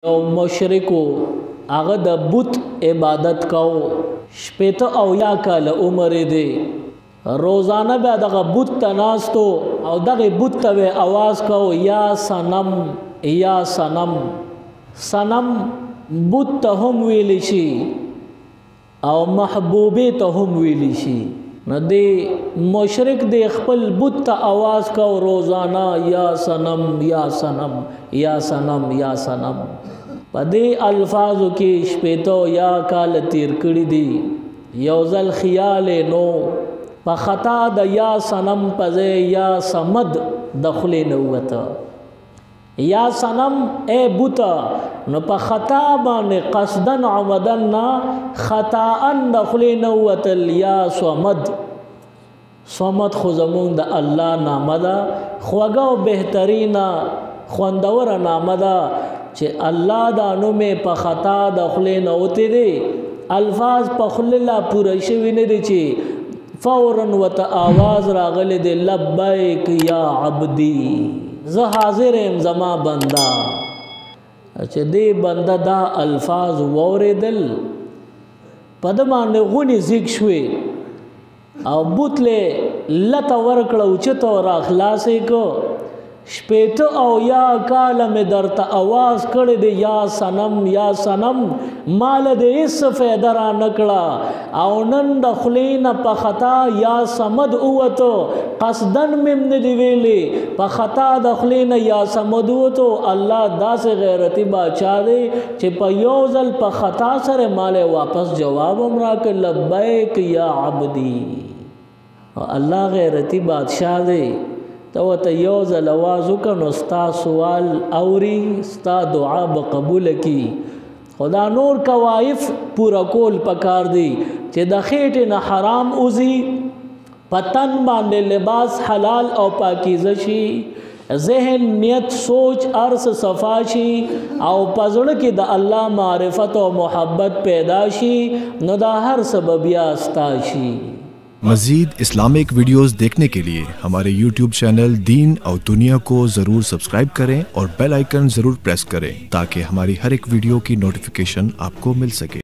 یو مشرکو هغه د بت عبادت کو شپېته او یا کاله عمر دی روزانه به دغه بت ته ناستو او دغه بت ته आवाज کو یا صنم یا صنم صنم بت ته هم ویل شي او محبوبه ته هم ویل شي نو دی مشرک دی خپل بت ته आवाज کو روزانه یا صنم یا صنم یا صنم یا صنم پدې الفاظو کې شپېتو یا کال تیر کړی دي یو ځل خیال نو په خطا د یا صنم پځې یا صمد دخلې نه وته یا صنم اے بوتا نو په خطا باندې قصدن عمدن خطاء دخلې نه وتل یا صمد صمد خو زمون د الله نامه ده خوږه او بهترینا خوندور نامه ده چې الله دا نومې په خطا د خلې نه وتی دي الفاظ په خلې لا پوره شوي نه دي چې فورا وته आवाज راغلی دی لبیک یا عبدی زه حاضر یم زما بنده چې دی بنده دا الفاظ واورېدل په ده باندې غونې زیږ شوې او بوتلې لته ورکړه اوچته راخلاصې کو شپېته او یا کاله مې درته आवाज کړی دی یا صنم یا صنم مال دې هېڅ فایده را نه کړه او نن د خولې نه په خطا یا صمد ووتو قصدن مې نه دي ویلې په خطا د خولې نه یا صمد ووتو الله داسې غیرتي باچا دی چې په یو ځل په خطا سره مال واپس جواب هم راکړ لبیک یا عبدی الله غیرتي بادشاہ دی تو ته یو ځل आवाज وکړ نو ستا سوال اوري ستا دعا به قبول کی خدا نور کوایف پورا کول پکار دی چې د خېټې نه حرام اوزي پتن باندې لباس حلال او پاکیزه شي ذهن نیت سوچ ارس صفا شي او پزړه کې د الله معرفت او محبت پیدا شي نو دا هر سبب یا استا شي मज़ीद इस्लामिक वीडियोस देखने के लिए हमारे YouTube चैनल दीन और दुनिया को ज़रूर सब्सक्राइब करें और बेल आइकन ज़रूर प्रेस करें ताकि हमारी हर एक वीडियो की नोटिफिकेशन आपको मिल सके।